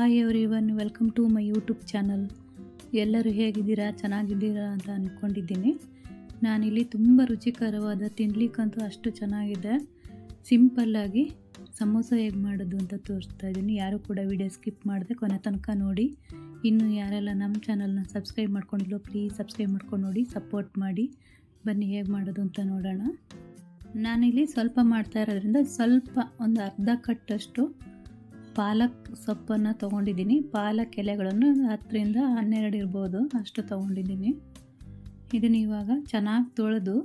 Hi everyone, welcome to my YouTube channel. ಎಲ್ಲರೂ ಹೇಗಿದ್ದೀರಾ? ಚೆನ್ನಾಗಿದ್ದೀರಾ ಅಂತ ಅಂದ್ಕೊಂಡಿದ್ದೀನಿ. ನಾನಿಲ್ಲಿ ತುಂಬ ರುಚಿಕರವಾದ ತಿನ್ನಲಿಕ್ಕಂತೂ ಅಷ್ಟು ಚೆನ್ನಾಗಿದೆ, ಸಿಂಪಲ್ಲಾಗಿ ಸಮೋಸ ಹೇಗೆ ಮಾಡೋದು ಅಂತ ತೋರಿಸ್ತಾ ಇದ್ದೀನಿ. ಯಾರು ಕೂಡ ವಿಡಿಯೋ ಸ್ಕಿಪ್ ಮಾಡದೆ ಕೊನೆ ತನಕ ನೋಡಿ. ಇನ್ನು ಯಾರೆಲ್ಲ ನಮ್ಮ ಚಾನಲ್ನ ಸಬ್ಸ್ಕ್ರೈಬ್ ಮಾಡ್ಕೊಂಡಿಲ್ಲೋ ಪ್ಲೀಸ್ ಸಬ್ಸ್ಕ್ರೈಬ್ ಮಾಡ್ಕೊಂಡು ನೋಡಿ, ಸಪೋರ್ಟ್ ಮಾಡಿ. ಬನ್ನಿ ಹೇಗೆ ಮಾಡೋದು ಅಂತ ನೋಡೋಣ. ನಾನಿಲ್ಲಿ ಸ್ವಲ್ಪ ಮಾಡ್ತಾ ಇರೋದ್ರಿಂದ ಸ್ವಲ್ಪ ಒಂದು ಅರ್ಧ ಕಟ್ಟಷ್ಟು ಪಾಲಕ್ ಸೊಪ್ಪನ್ನು ತೊಗೊಂಡಿದ್ದೀನಿ. ಪಾಲಕ್ ಎಲೆಗಳನ್ನು 10ರಿಂದ 12 ಇರ್ಬೋದು, ಅಷ್ಟು ತೊಗೊಂಡಿದ್ದೀನಿ. ಇದನ್ನು ಇವಾಗ ಚೆನ್ನಾಗಿ ತೊಳೆದು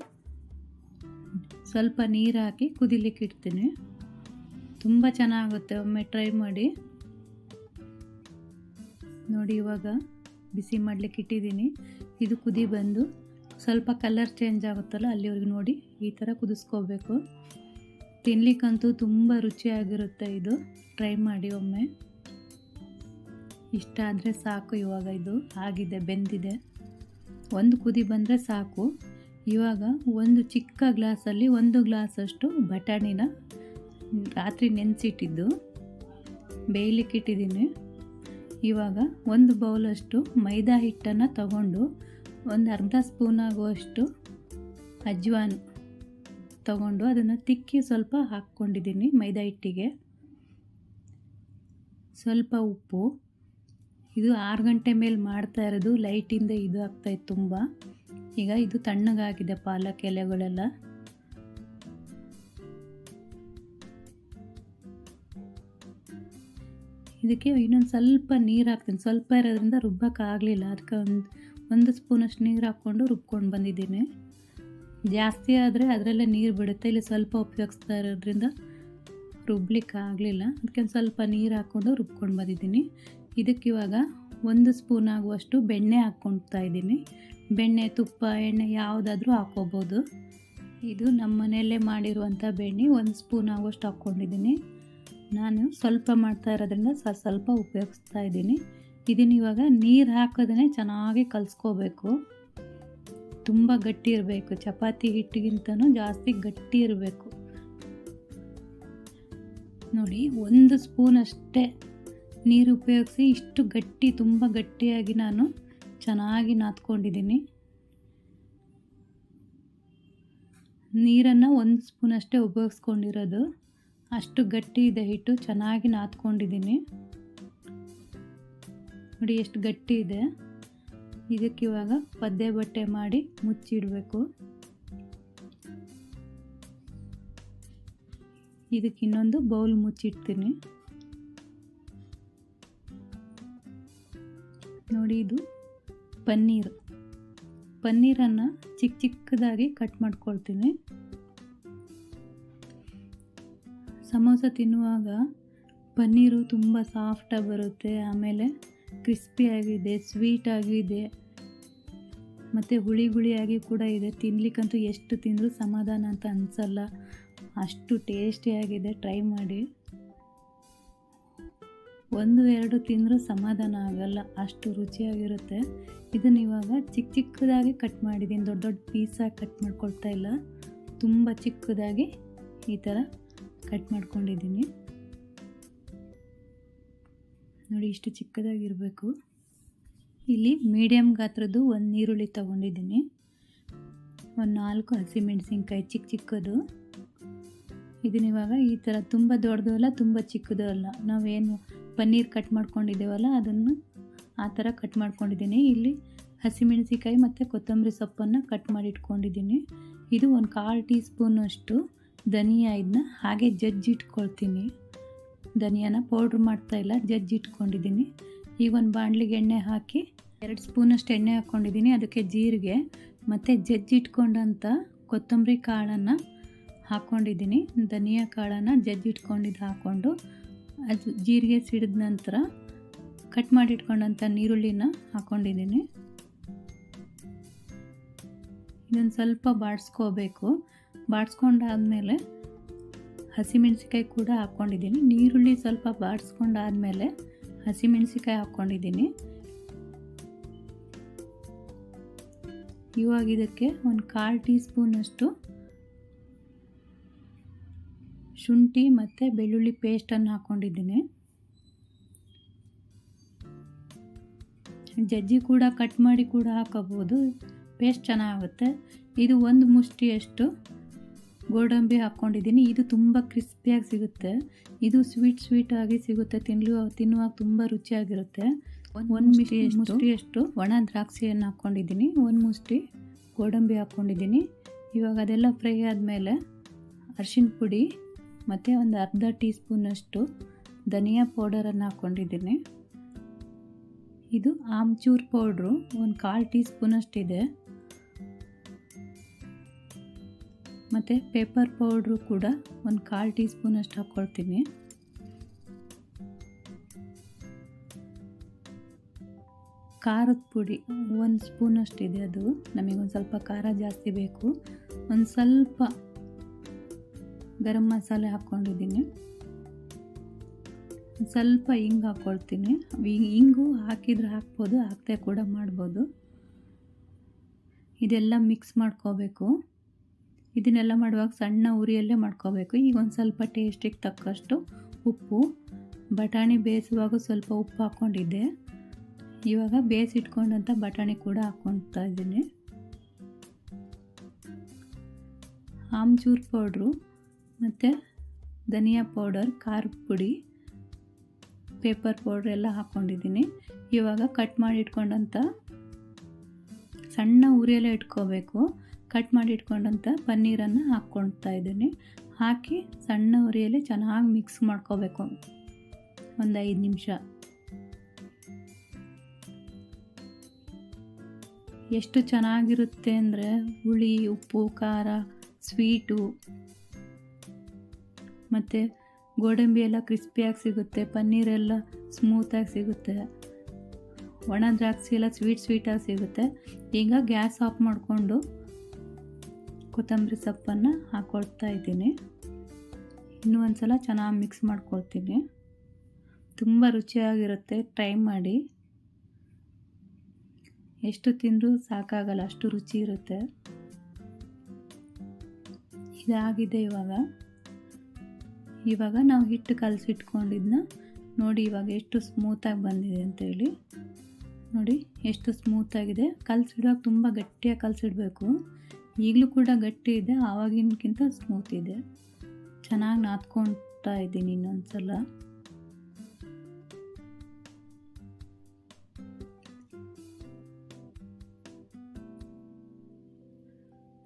ಸ್ವಲ್ಪ ನೀರು ಹಾಕಿ ಕುದಿಲಿಕ್ಕೆ ಇಡ್ತೀನಿ. ತುಂಬ ಚೆನ್ನಾಗುತ್ತೆ, ಒಮ್ಮೆ ಟ್ರೈ ಮಾಡಿ ನೋಡಿ. ಇವಾಗ ಬಿಸಿ ಮಾಡಲಿಕ್ಕೆ ಇಟ್ಟಿದ್ದೀನಿ. ಇದು ಕುದಿ ಬಂದು ಸ್ವಲ್ಪ ಕಲರ್ ಚೇಂಜ್ ಆಗುತ್ತಲ್ಲ ಅಲ್ಲಿವರೆಗೂ ನೋಡಿ ಈ ಥರ ಕುದಿಸ್ಕೋಬೇಕು. ತಿನ್ನಲಿಕ್ಕಂತೂ ತುಂಬ ರುಚಿಯಾಗಿರುತ್ತೆ. ಇದು ಟ್ರೈ ಮಾಡಿ ಒಮ್ಮೆ. ಇಷ್ಟ ಆದರೆ ಸಾಕು. ಇವಾಗ ಇದು ಆಗಿದೆ, ಬೆಂದಿದೆ. ಒಂದು ಕುದಿ ಬಂದರೆ ಸಾಕು. ಇವಾಗ ಒಂದು ಚಿಕ್ಕ ಗ್ಲಾಸಲ್ಲಿ 1 ಗ್ಲಾಸಷ್ಟು ಬಟಾಣಿನ ರಾತ್ರಿ ನೆನೆಸಿಟ್ಟಿದ್ದು ಬೇಯಲಿಕ್ಕೆ ಇಟ್ಟಿದ್ದೀನಿ. ಇವಾಗ 1 ಬೌಲಷ್ಟು ಮೈದಾ ಹಿಟ್ಟನ್ನು ತಗೊಂಡು ಒಂದು ಅರ್ಧ ಸ್ಪೂನ್ ಆಗುವಷ್ಟು ಅಜ್ವಾನ್ ತಗೊಂಡು ಅದನ್ನು ತಿಕ್ಕಿ ಸ್ವಲ್ಪ ಹಾಕ್ಕೊಂಡಿದ್ದೀನಿ ಮೈದಾ ಹಿಟ್ಟಿಗೆ. ಸ್ವಲ್ಪ ಉಪ್ಪು. ಇದು 6 ಗಂಟೆ ಮೇಲೆ ಮಾಡ್ತಾ ಇರೋದು, ಲೈಟಿಂದ ಇದು ಆಗ್ತಾಯಿತ್ತು ತುಂಬ. ಈಗ ಇದು ತಣ್ಣಗಾಗಿದೆ ಪಾಲಕ್ ಎಲೆಗಳೆಲ್ಲ. ಇದಕ್ಕೆ ಇನ್ನೊಂದು ಸ್ವಲ್ಪ ನೀರು ಹಾಕ್ತೀನಿ. ಸ್ವಲ್ಪ ಇರೋದ್ರಿಂದ ರುಬ್ಬಕ್ಕಾಗಲಿಲ್ಲ, ಅದಕ್ಕೆ ಒಂದು ಸ್ಪೂನಷ್ಟು ನೀರು ಹಾಕ್ಕೊಂಡು ರುಬ್ಕೊಂಡು ಬಂದಿದ್ದೀನಿ. ಜಾಸ್ತಿ ಆದರೆ ಅದರಲ್ಲೇ ನೀರು ಬಿಡುತ್ತೆ. ಇಲ್ಲಿ ಸ್ವಲ್ಪ ಉಪಯೋಗಿಸ್ತಾ ಇರೋದ್ರಿಂದ ರುಬ್ಲಿಕ್ಕೆ ಆಗಲಿಲ್ಲ, ಅದಕ್ಕೆ ಸ್ವಲ್ಪ ನೀರು ಹಾಕ್ಕೊಂಡು ರುಬ್ಕೊಂಡು ಬಂದಿದ್ದೀನಿ. ಇದಕ್ಕಿವಾಗ 1 ಸ್ಪೂನ್ ಆಗುವಷ್ಟು ಬೆಣ್ಣೆ ಹಾಕ್ಕೊಳ್ತಾ ಇದ್ದೀನಿ. ಬೆಣ್ಣೆ, ತುಪ್ಪ, ಎಣ್ಣೆ ಯಾವುದಾದ್ರೂ ಹಾಕ್ಕೋಬೋದು. ಇದು ನಮ್ಮ ಮನೆಯಲ್ಲೇ ಮಾಡಿರುವಂಥ ಬೆಣ್ಣೆ 1 ಸ್ಪೂನ್ ಆಗುವಷ್ಟು ಹಾಕ್ಕೊಂಡಿದ್ದೀನಿ. ನಾನು ಸ್ವಲ್ಪ ಮಾಡ್ತಾ ಇರೋದ್ರಿಂದ ಸ್ವಲ್ಪ ಉಪಯೋಗಿಸ್ತಾ ಇದ್ದೀನಿ. ಇದನ್ನು ಇವಾಗ ನೀರು ಹಾಕೋದೇ ಚೆನ್ನಾಗಿ ಕಲಿಸ್ಕೋಬೇಕು. ತುಂಬ ಗಟ್ಟಿ ಇರಬೇಕು, ಚಪಾತಿ ಹಿಟ್ಟಿಗಿಂತನೂ ಜಾಸ್ತಿ ಗಟ್ಟಿ ಇರಬೇಕು ನೋಡಿ. 1 ಸ್ಪೂನ್ ಅಷ್ಟೇ ನೀರು ಉಪಯೋಗಿಸಿ ಇಷ್ಟು ಗಟ್ಟಿ, ತುಂಬ ಗಟ್ಟಿಯಾಗಿ ನಾನು ಚೆನ್ನಾಗಿ ನಾದ್ಕೊಂಡಿದ್ದೀನಿ. ನೀರನ್ನು 1 ಸ್ಪೂನ್ ಅಷ್ಟೇ ಉಪಯೋಗಿಸ್ಕೊಂಡಿರೋದು, ಅಷ್ಟು ಗಟ್ಟಿ ಇದೆ ಹಿಟ್ಟು. ಚೆನ್ನಾಗಿ ನಾದ್ಕೊಂಡಿದ್ದೀನಿ ನೋಡಿ, ಎಷ್ಟು ಗಟ್ಟಿ ಇದೆ. ಇದಕ್ಕಿವಾಗ ಒದ್ದೆ ಬಟ್ಟೆ ಮಾಡಿ ಮುಚ್ಚಿಡಬೇಕು. ಇದಕ್ಕೆ ಇನ್ನೊಂದು ಬೌಲ್ ಮುಚ್ಚಿಡ್ತೀನಿ ನೋಡಿ. ಇದು ಪನ್ನೀರನ್ನು ಚಿಕ್ಕದಾಗಿ ಕಟ್ ಮಾಡ್ಕೊಳ್ತೀನಿ. ಸಮೋಸ ತಿನ್ನುವಾಗ ಪನ್ನೀರು ತುಂಬ ಸಾಫ್ಟಾಗಿ ಬರುತ್ತೆ, ಆಮೇಲೆ ಕ್ರಿಸ್ಪಿಯಾಗಿದೆ, ಸ್ವೀಟಾಗಿದೆ, ಮತ್ತು ಹುಳಿಯಾಗಿ ಕೂಡ ಇದೆ. ತಿನ್ನಲಿಕ್ಕಂತೂ ಎಷ್ಟು ತಿಂದರೂ ಸಮಾಧಾನ ಅಂತ ಅನಿಸಲ್ಲ, ಅಷ್ಟು ಟೇಸ್ಟಿಯಾಗಿದೆ. ಟ್ರೈ ಮಾಡಿ. 1-2 ತಿಂದರೂ ಸಮಾಧಾನ ಆಗಲ್ಲ, ಅಷ್ಟು ರುಚಿಯಾಗಿರುತ್ತೆ. ಇದನ್ನು ಇವಾಗ ಚಿಕ್ಕದಾಗಿ ಕಟ್ ಮಾಡಿದ್ದೀನಿ, ದೊಡ್ಡ ಪೀಸಾಗಿ ಕಟ್ ಮಾಡ್ಕೊಳ್ತಾ ಇಲ್ಲ, ತುಂಬ ಚಿಕ್ಕದಾಗಿ ಈ ಥರ ಕಟ್ ಮಾಡ್ಕೊಂಡಿದ್ದೀನಿ ನೋಡಿ. ಇಷ್ಟು ಚಿಕ್ಕದಾಗಿರಬೇಕು. ಇಲ್ಲಿ ಮೀಡಿಯಮ್ ಗಾತ್ರದ್ದು 1 ಈರುಳ್ಳಿ ತೊಗೊಂಡಿದ್ದೀನಿ, 4 ಹಸಿಮೆಣಸಿನ್ಕಾಯಿ ಚಿಕ್ಕದು. ಇದನ್ನಿವಾಗ ಈ ಥರ ತುಂಬ ದೊಡ್ಡದು ಅಲ್ಲ, ತುಂಬ ಚಿಕ್ಕದು ಅಲ್ಲ, ನಾವೇನು ಪನ್ನೀರ್ ಕಟ್ ಮಾಡ್ಕೊಂಡಿದ್ದೇವಲ್ಲ ಅದನ್ನು ಆ ಥರ ಕಟ್ ಮಾಡ್ಕೊಂಡಿದ್ದೀನಿ. ಇಲ್ಲಿ ಹಸಿಮೆಣಸಿನ್ಕಾಯಿ ಮತ್ತು ಕೊತ್ತಂಬರಿ ಸೊಪ್ಪನ್ನು ಕಟ್ ಮಾಡಿ ಇಟ್ಕೊಂಡಿದ್ದೀನಿ. ಇದು 1/4 ಟೀ ಸ್ಪೂನಷ್ಟು ಧನಿಯಾ, ಇದನ್ನ ಹಾಗೆ ಜಜ್ಜಿಟ್ಕೊಳ್ತೀನಿ. ಧನಿಯಾನ ಪೌಡ್ರ್ ಮಾಡ್ತಾಯಿಲ್ಲ, ಜಜ್ಜಿಟ್ಕೊಂಡಿದ್ದೀನಿ. ಈಗ ಒಂದು ಬಾಣಲಿಗೆ ಎಣ್ಣೆ ಹಾಕಿ 2 ಸ್ಪೂನಷ್ಟು ಎಣ್ಣೆ ಹಾಕ್ಕೊಂಡಿದ್ದೀನಿ. ಅದಕ್ಕೆ ಜೀರಿಗೆ ಮತ್ತು ಜಜ್ಜಿಟ್ಕೊಂಡಂಥ ಕೊತ್ತಂಬರಿ ಕಾಳನ್ನು ಹಾಕ್ಕೊಂಡಿದ್ದೀನಿ. ಧನಿಯಾ ಕಾಳನ್ನು ಜಜ್ಜಿಟ್ಕೊಂಡಿದ್ದು ಹಾಕ್ಕೊಂಡು ಅದು ಜೀರಿಗೆ ಸಿಡಿದ ನಂತರ ಕಟ್ ಮಾಡಿಟ್ಕೊಂಡಂಥ ಈರುಳ್ಳಿನ ಹಾಕ್ಕೊಂಡಿದ್ದೀನಿ. ಇದನ್ನು ಸ್ವಲ್ಪ ಬಾಡಿಸ್ಕೋಬೇಕು. ಬಾಡಿಸ್ಕೊಂಡಾದಮೇಲೆ ಹಸಿಮೆಣಸಿಕಾಯಿ ಕೂಡ ಹಾಕ್ಕೊಂಡಿದ್ದೀನಿ. ಈರುಳ್ಳಿ ಸ್ವಲ್ಪ ಬಾಡಿಸ್ಕೊಂಡಾದಮೇಲೆ ಹಸಿಮೆಣಸಿಕಾಯಿ ಹಾಕ್ಕೊಂಡಿದ್ದೀನಿ. ಇವಾಗ ಇದಕ್ಕೆ 1/4 ಟೀ ಸ್ಪೂನಷ್ಟು ಶುಂಠಿ ಮತ್ತು ಬೆಳ್ಳುಳ್ಳಿ ಪೇಸ್ಟನ್ನು ಹಾಕ್ಕೊಂಡಿದ್ದೀನಿ. ಜಜ್ಜಿ ಕೂಡ ಕಟ್ ಮಾಡಿ ಕೂಡ ಹಾಕೋಬೋದು, ಪೇಸ್ಟ್ ಚೆನ್ನಾಗುತ್ತೆ. ಇದು ಒಂದು ಮುಷ್ಟಿಯಷ್ಟು ಗೋಡಂಬಿ ಹಾಕ್ಕೊಂಡಿದ್ದೀನಿ. ಇದು ತುಂಬ ಕ್ರಿಸ್ಪಿಯಾಗಿ ಸಿಗುತ್ತೆ. ಇದು ಸ್ವೀಟಾಗಿ ಸಿಗುತ್ತೆ, ತಿನ್ನುವಾಗ ತುಂಬ ರುಚಿಯಾಗಿರುತ್ತೆ. ಒಂದು ಮುಷ್ಟಿಯಷ್ಟು ಒಣ ದ್ರಾಕ್ಷಿಯನ್ನು ಹಾಕ್ಕೊಂಡಿದ್ದೀನಿ, ಒಂದು ಮುಷ್ಟಿ ಗೋಡಂಬಿ ಹಾಕ್ಕೊಂಡಿದ್ದೀನಿ. ಇವಾಗ ಅದೆಲ್ಲ ಫ್ರೈ ಆದಮೇಲೆ ಅರಿಶಿನ ಪುಡಿ ಮತ್ತು ಒಂದು ಅರ್ಧ ಟೀ ಸ್ಪೂನಷ್ಟು ಧನಿಯಾ ಪೌಡರನ್ನು ಹಾಕ್ಕೊಂಡಿದ್ದೀನಿ. ಇದು ಆಮ್ಚೂರ್ ಪೌಡ್ರು ಒಂದು 1/4 ಟೀ ಸ್ಪೂನಷ್ಟಿದೆ. ಮತ್ತು ಪೇಪರ್ ಪೌಡ್ರು ಕೂಡ ಒಂದು 1/4 ಟೀ ಸ್ಪೂನಷ್ಟು ಹಾಕ್ಕೊಳ್ತೀನಿ. ಖಾರದ ಪುಡಿ 1 ಸ್ಪೂನಷ್ಟಿದೆ, ಅದು ನಮಗೊಂದು ಸ್ವಲ್ಪ ಖಾರ ಜಾಸ್ತಿ ಬೇಕು. ಒಂದು ಸ್ವಲ್ಪ ಗರಂ ಮಸಾಲೆ ಹಾಕ್ಕೊಂಡಿದ್ದೀನಿ, ಸ್ವಲ್ಪ ಹಿಂಗೆ ಹಾಕ್ಕೊಳ್ತೀನಿ. ಹಿಂಗು ಹಾಕಿದ್ರೆ ಹಾಕ್ಬೋದು, ಹಾಕದೆ ಕೂಡ ಮಾಡ್ಬೋದು. ಇದೆಲ್ಲ ಮಿಕ್ಸ್ ಮಾಡ್ಕೋಬೇಕು. ಇದನ್ನೆಲ್ಲ ಮಾಡುವಾಗ ಸಣ್ಣ ಉರಿಯಲ್ಲೇ ಮಾಡ್ಕೋಬೇಕು. ಈಗ ಒಂದು ಸ್ವಲ್ಪ ಟೇಸ್ಟಿಗೆ ತಕ್ಕಷ್ಟು ಉಪ್ಪು, ಬಟಾಣಿ ಬೇಯಿಸುವಾಗ ಸ್ವಲ್ಪ ಉಪ್ಪು ಹಾಕ್ಕೊಂಡಿದ್ದೆ. ಇವಾಗ ಬೇಯಿಸಿಟ್ಕೊಂಡಂಥ ಬಟಾಣಿ ಕೂಡ ಹಾಕ್ಕೊಳ್ತಾ ಇದ್ದೀನಿ. ಆಮ್ಚೂರ್ ಪೌಡ್ರು ಮತ್ತು ಧನಿಯಾ ಪೌಡರ್, ಖಾರದ ಪುಡಿ, ಪೇಪರ್ ಪೌಡ್ರ್ ಎಲ್ಲ ಹಾಕ್ಕೊಂಡಿದ್ದೀನಿ. ಇವಾಗ ಕಟ್ ಮಾಡಿ ಇಟ್ಕೊಂಡಂಥ ಸಣ್ಣ ಉರಿಯಲ್ಲೇ ಇಟ್ಕೋಬೇಕು. ಕಟ್ ಮಾಡಿ ಇಟ್ಕೊಂಡಂಥ ಪನ್ನೀರನ್ನು ಹಾಕ್ಕೊಳ್ತಾ ಇದ್ದೀನಿ. ಹಾಕಿ ಸಣ್ಣ ಉರಿಯಲ್ಲಿ ಚೆನ್ನಾಗಿ ಮಿಕ್ಸ್ ಮಾಡ್ಕೋಬೇಕು ಒಂದು 5 ನಿಮಿಷ. ಎಷ್ಟು ಚೆನ್ನಾಗಿರುತ್ತೆ ಅಂದರೆ ಹುಳಿ, ಉಪ್ಪು, ಖಾರ, ಸ್ವೀಟು ಮತ್ತು ಗೋಡಂಬಿ ಎಲ್ಲ ಕ್ರಿಸ್ಪಿಯಾಗಿ ಸಿಗುತ್ತೆ, ಪನ್ನೀರೆಲ್ಲ ಸ್ಮೂತಾಗಿ ಸಿಗುತ್ತೆ, ಒಣ ದ್ರಾಕ್ಷಿ ಎಲ್ಲ ಸ್ವೀಟಾಗಿ ಸಿಗುತ್ತೆ. ಈಗ ಗ್ಯಾಸ್ ಆಫ್ ಮಾಡಿಕೊಂಡು ಕೊತ್ತಂಬರಿ ಸೊಪ್ಪನ್ನು ಹಾಕ್ಕೊಳ್ತಾ ಇದ್ದೀನಿ. ಇನ್ನೂ ಒಂದು ಸಲ ಚೆನ್ನಾಗಿ ಮಿಕ್ಸ್ ಮಾಡ್ಕೊಳ್ತೀನಿ. ತುಂಬ ರುಚಿಯಾಗಿರುತ್ತೆ, ಟ್ರೈ ಮಾಡಿ. ಎಷ್ಟು ತಿಂದರೂ ಸಾಕಾಗಲ್ಲ, ಅಷ್ಟು ರುಚಿ ಇರುತ್ತೆ. ಇದಾಗಿದೆ. ಇವಾಗ ನಾವು ಹಿಟ್ಟು ಕಲಸಿಟ್ಕೊಂಡಿದ್ನ ನೋಡಿ, ಇವಾಗ ಎಷ್ಟು ಸ್ಮೂತಾಗಿ ಬಂದಿದೆ ಅಂತೇಳಿ ನೋಡಿ, ಎಷ್ಟು ಸ್ಮೂತಾಗಿದೆ. ಕಲಸಿಡುವಾಗ ತುಂಬ ಗಟ್ಟಿಯಾಗಿ ಕಲಸಿಡಬೇಕು. ಈಗಲೂ ಕೂಡ ಗಟ್ಟಿ ಇದೆ, ಆವಾಗಿನಕ್ಕಿಂತ ಸ್ಮೂತ್ ಇದೆ. ಚೆನ್ನಾಗಿ ನಾದ್ಕೊಳ್ತಾ ಇದ್ದೀನಿ ಇನ್ನೊಂದು ಸಲ.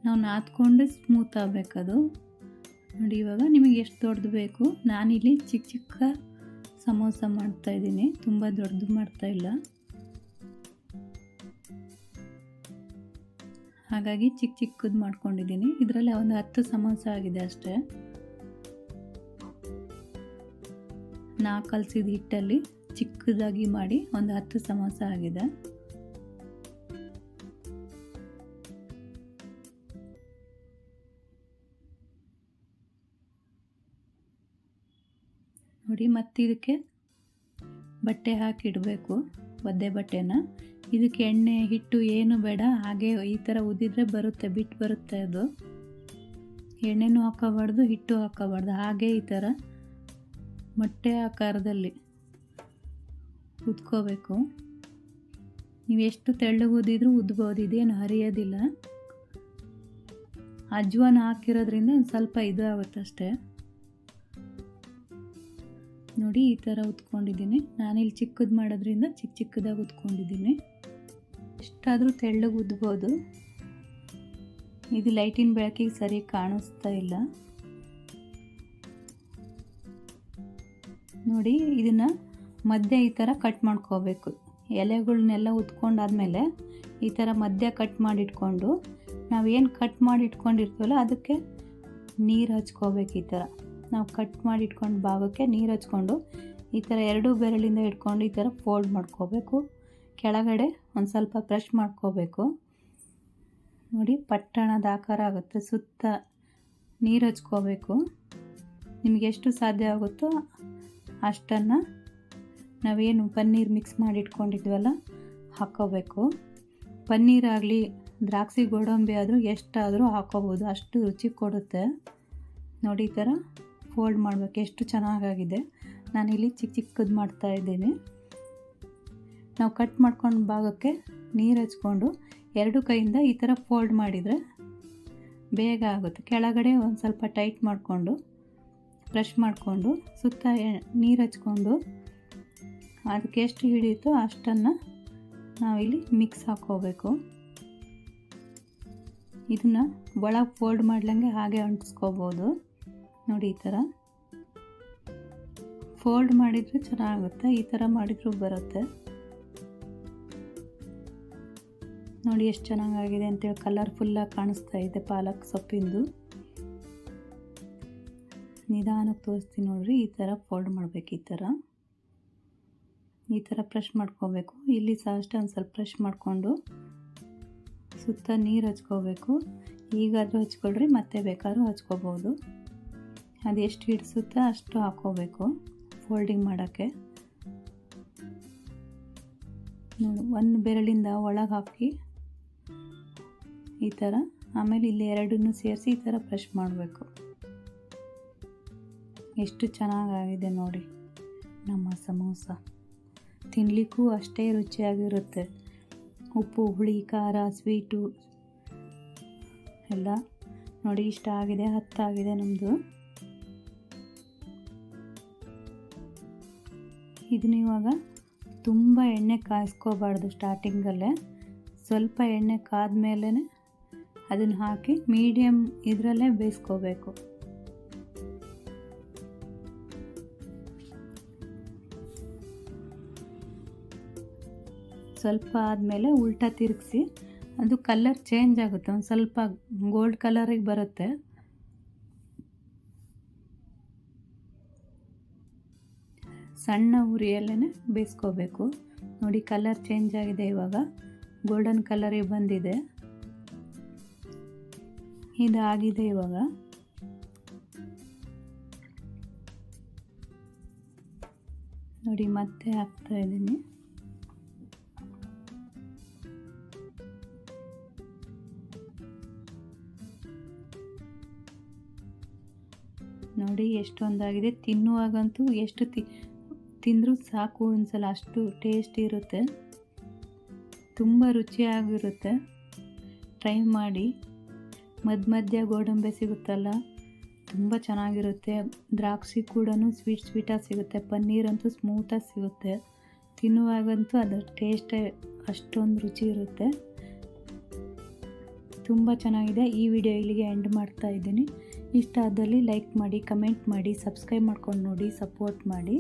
ನಾವು ನಾದ್ಕೊಂಡೆ ಸ್ಮೂತ್ ಆಗಬೇಕದು ನೋಡಿ. ಇವಾಗ ನಿಮಗೆ ಎಷ್ಟು ದೊಡ್ಡದು ಬೇಕು, ನಾನಿಲ್ಲಿ ಚಿಕ್ಕ ಸಮೋಸ ಮಾಡ್ತಾಯಿದ್ದೀನಿ, ತುಂಬ ದೊಡ್ಡದು ಮಾಡ್ತಾಯಿಲ್ಲ. ಹಾಗಾಗಿ ಚಿಕ್ಕದು ಮಾಡ್ಕೊಂಡಿದ್ದೀನಿ. ಇದರಲ್ಲಿ ಒಂದು 10 ಸಮೋಸ ಆಗಿದೆ ಅಷ್ಟೇ. ನಾ ಕಲಸಿದ ಹಿಟ್ಟಲ್ಲಿ ಚಿಕ್ಕದಾಗಿ ಮಾಡಿ ಒಂದು 10 ಸಮೋಸ ಆಗಿದೆ. ನೋಡಿ, ಮತ್ತೆ ಇದಕ್ಕೆ ಬಟ್ಟೆ ಹಾಕಿಡಬೇಕು, ಒದ್ದೆ ಬಟ್ಟೆನ. ಇದಕ್ಕೆ ಎಣ್ಣೆ, ಹಿಟ್ಟು ಏನು ಬೇಡ, ಹಾಗೆ ಈ ಥರ ಉದ್ದಿದ್ರೆ ಬರುತ್ತೆ, ಬಿಟ್ಟು ಬರುತ್ತೆ ಅದು. ಎಣ್ಣೆನೂ ಹಾಕೋಬಾರ್ದು, ಹಿಟ್ಟು ಹಾಕೋಬಾರ್ದು, ಹಾಗೆ ಈ ಥರ ಮೊಟ್ಟೆ ಆಕಾರದಲ್ಲಿ ಉದ್ಕೋಬೇಕು. ನೀವು ಎಷ್ಟು ತೆಳ್ಳಗೆ ಉದ್ದಿದ್ರೂ ಉದ್ಬೋದು, ಇದೇನು ಹರಿಯೋದಿಲ್ಲ. ಅಜ್ವಾನ ಹಾಕಿರೋದ್ರಿಂದ ಒಂದು ಸ್ವಲ್ಪ ಇದು ಆಗುತ್ತೆ ಅಷ್ಟೇ. ನೋಡಿ, ಈ ಥರ ಉತ್ಕೊಂಡಿದ್ದೀನಿ. ನಾನಿಲ್ಲಿ ಚಿಕ್ಕದು ಮಾಡೋದ್ರಿಂದ ಚಿಕ್ಕದಾಗಿ ಉತ್ಕೊಂಡಿದ್ದೀನಿ. ಎಷ್ಟಾದರೂ ತೆಳ್ಳಗೆ ಉದ್ಬೋದು. ಇದು ಲೈಟಿನ ಬೆಳಕಿಗೆ ಸರಿ ಕಾಣಿಸ್ತಾ ಇಲ್ಲ ನೋಡಿ. ಇದನ್ನು ಮಧ್ಯೆ ಈ ಥರ ಕಟ್ ಮಾಡ್ಕೋಬೇಕು. ಎಲೆಗಳನ್ನೆಲ್ಲ ಉತ್ಕೊಂಡಾದ್ಮೇಲೆ ಈ ಥರ ಮಧ್ಯ ಕಟ್ ಮಾಡಿಟ್ಕೊಂಡು ನಾವೇನು ಕಟ್ ಮಾಡಿ ಇಟ್ಕೊಂಡಿರ್ತೀವಲ್ಲ ಅದಕ್ಕೆ ನೀರು ಹಚ್ಕೋಬೇಕು. ಈ ಥರ ನಾವು ಕಟ್ ಮಾಡಿ ಇಟ್ಕೊಂಡು ಭಾಗಕ್ಕೆ ನೀರು ಹಚ್ಕೊಂಡು ಈ ಥರ 2 ಬೆರಳಿಂದ ಇಟ್ಕೊಂಡು ಈ ಥರ ಫೋಲ್ಡ್ ಮಾಡ್ಕೋಬೇಕು. ಕೆಳಗಡೆ ಒಂದು ಸ್ವಲ್ಪ ಬ್ರಷ್ ಮಾಡ್ಕೋಬೇಕು. ನೋಡಿ, ಪಟ್ಟಣದ ಆಕಾರ ಆಗುತ್ತೆ. ಸುತ್ತ ನೀರು ಹಚ್ಕೋಬೇಕು. ನಿಮಗೆ ಎಷ್ಟು ಸಾಧ್ಯ ಆಗುತ್ತೋ ಅಷ್ಟನ್ನು ನಾವೇನು ಪನ್ನೀರ್ ಮಿಕ್ಸ್ ಮಾಡಿ ಇಟ್ಕೊಂಡಿದ್ವಲ್ಲ ಹಾಕ್ಕೋಬೇಕು. ಪನ್ನೀರಾಗಲಿ ದ್ರಾಕ್ಷಿ ಗೋಡಂಬಿ ಆದರೂ ಎಷ್ಟಾದರೂ ಹಾಕ್ಕೋಬೋದು, ಅಷ್ಟು ರುಚಿ ಕೊಡುತ್ತೆ. ನೋಡಿ, ಈ ಥರ ಫೋಲ್ಡ್ ಮಾಡಬೇಕು. ಎಷ್ಟು ಚೆನ್ನಾಗಾಗಿದೆ. ನಾನಿಲ್ಲಿ ಚಿಕ್ಕದು ಮಾಡ್ತಾಯಿದ್ದೀನಿ. ನಾವು ಕಟ್ ಮಾಡ್ಕೊಂಡು ಭಾಗಕ್ಕೆ ನೀರು ಹಚ್ಕೊಂಡು 2 ಕೈಯಿಂದ ಈ ಥರ ಫೋಲ್ಡ್ ಮಾಡಿದರೆ ಬೇಗ ಆಗುತ್ತೆ. ಕೆಳಗಡೆ ಒಂದು ಸ್ವಲ್ಪ ಟೈಟ್ ಮಾಡಿಕೊಂಡು ಬ್ರಷ್ ಮಾಡಿಕೊಂಡು ಸುತ್ತ ನೀರು ಹಚ್ಕೊಂಡು ಅದಕ್ಕೆ ಎಷ್ಟು ಹಿಡಿಯುತ್ತೋ ಅಷ್ಟನ್ನು ನಾವಿಲ್ಲಿ ಮಿಕ್ಸ್ ಹಾಕ್ಕೋಬೇಕು. ಇದನ್ನು ಒಳಗೆ ಫೋಲ್ಡ್ ಮಾಡ್ಲಂಗೆ ಹಾಗೆ ಅಂಟಿಸ್ಕೋಬೋದು. ನೋಡಿ ಈ ಥರ ಫೋಲ್ಡ್ ಮಾಡಿದರೆ ಚೆನ್ನಾಗುತ್ತೆ, ಈ ಥರ ಮಾಡಿದರೂ ಬರುತ್ತೆ. ನೋಡಿ ಎಷ್ಟು ಚೆನ್ನಾಗಾಗಿದೆ ಅಂತೇಳಿ, ಕಲರ್ಫುಲ್ಲಾಗಿ ಕಾಣಿಸ್ತಾ ಇದೆ ಪಾಲಕ್ ಸೊಪ್ಪಿಂದು. ನಿಧಾನಕ್ಕೆ ತೋರಿಸ್ತೀನಿ ನೋಡ್ರಿ. ಈ ಥರ ಫೋಲ್ಡ್ ಮಾಡಬೇಕು, ಈ ಥರ ಪ್ರೆಶ್ ಮಾಡ್ಕೋಬೇಕು. ಇಲ್ಲಿ ಸಹ ಅಷ್ಟೇ ಒಂದು ಸ್ವಲ್ಪ ಪ್ರೆಶ್ ಮಾಡಿಕೊಂಡು ಸುತ್ತ ನೀರು ಹಚ್ಕೋಬೇಕು. ಈಗಾದರೂ ಹಚ್ಕೊಳ್ರಿ, ಮತ್ತೆ ಬೇಕಾದ್ರೂ ಹಚ್ಕೋಬೋದು. ಅದು ಎಷ್ಟು ಹಿಡಿಸುತ್ತೆ ಅಷ್ಟು ಹಾಕ್ಕೋಬೇಕು ಫೋಲ್ಡಿಂಗ್ ಮಾಡೋಕ್ಕೆ. ನೋಡಿ, ಒಂದು ಬೆರಳಿಂದ ಒಳಗೆ ಹಾಕಿ ಈ ಥರ, ಆಮೇಲೆ ಇಲ್ಲಿ ಎರಡನ್ನೂ ಸೇರಿಸಿ ಈ ಥರ ಪ್ರೆಶ್ ಮಾಡಬೇಕು. ಎಷ್ಟು ಚೆನ್ನಾಗಾಗಿದೆ ನೋಡಿ ನಮ್ಮ ಸಮೋಸ. ತಿನ್ನಲಿಕ್ಕೂ ಅಷ್ಟೇ ರುಚಿಯಾಗಿರುತ್ತೆ. ಉಪ್ಪು, ಹುಳಿ, ಖಾರ, ಸ್ವೀಟು ಎಲ್ಲ ನೋಡಿ. ಇಷ್ಟ ಆಗಿದೆ, 10 ಆಗಿದೆ ನಮ್ಮದು. ಇದನ್ನ ಇವಾಗ ತುಂಬ ಎಣ್ಣೆ ಕಾಯಿಸ್ಕೋಬಾರ್ದು. ಸ್ಟಾರ್ಟಿಂಗಲ್ಲೇ ಸ್ವಲ್ಪ ಎಣ್ಣೆ ಕಾದ್ಮೇಲೆ ಅದನ್ನು ಹಾಕಿ ಮೀಡಿಯಮ್ ಇದರಲ್ಲೇ ಬೇಯಿಸ್ಕೋಬೇಕು. ಸ್ವಲ್ಪ ಆದಮೇಲೆ ಉಲ್ಟಾ ತಿರುಗಿಸಿ, ಅದು ಕಲರ್ ಚೇಂಜ್ ಆಗುತ್ತೆ, ಒಂದು ಸ್ವಲ್ಪ ಗೋಲ್ಡ್ ಕಲರಿಗೆ ಬರುತ್ತೆ. ಸಣ್ಣ ಉರಿಯಲ್ಲೇ ಬೇಯಿಸ್ಕೋಬೇಕು. ನೋಡಿ, ಕಲರ್ ಚೇಂಜ್ ಆಗಿದೆ, ಇವಾಗ ಗೋಲ್ಡನ್ ಕಲರಿಗೆ ಬಂದಿದೆ. ಇದಾಗಿದೆ ಇವಾಗ. ನೋಡಿ, ಮತ್ತೆ ಹಾಕ್ತಾ ಇದ್ದೀನಿ. ನೋಡಿ ಎಷ್ಟೊಂದಾಗಿದೆ. ತಿನ್ನುವಾಗಂತೂ ಎಷ್ಟು ತಿಂದರೂ ಸಾಕು ಒಂದ್ಸಲ, ಅಷ್ಟು ಟೇಸ್ಟ್ ಇರುತ್ತೆ, ತುಂಬ ರುಚಿಯಾಗಿರುತ್ತೆ. ಟ್ರೈ ಮಾಡಿ. ಮಧ್ಯ ಗೋಡಂಬಿ ಸಿಗುತ್ತಲ್ಲ, ತುಂಬ ಚೆನ್ನಾಗಿರುತ್ತೆ. ದ್ರಾಕ್ಷಿ ಕೂಡ ಸ್ವೀಟಾಗಿ ಸಿಗುತ್ತೆ. ಪನ್ನೀರಂತೂ ಸ್ಮೂತಾಗಿ ಸಿಗುತ್ತೆ. ತಿನ್ನುವಾಗಂತೂ ಅದರ ಟೇಸ್ಟೇ ಅಷ್ಟೊಂದು ರುಚಿ ಇರುತ್ತೆ. ತುಂಬ ಚೆನ್ನಾಗಿದೆ. ಈ ವಿಡಿಯೋ ಇಲ್ಲಿಗೆ ಎಂಡ್ ಮಾಡ್ತಾ ಇದ್ದೀನಿ. ಇಷ್ಟ ಆದಲ್ಲಿ ಲೈಕ್ ಮಾಡಿ, ಕಮೆಂಟ್ ಮಾಡಿ, ಸಬ್ಸ್ಕ್ರೈಬ್ ಮಾಡ್ಕೊಂಡು ನೋಡಿ, ಸಪೋರ್ಟ್ ಮಾಡಿ.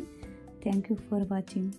Thank you for watching.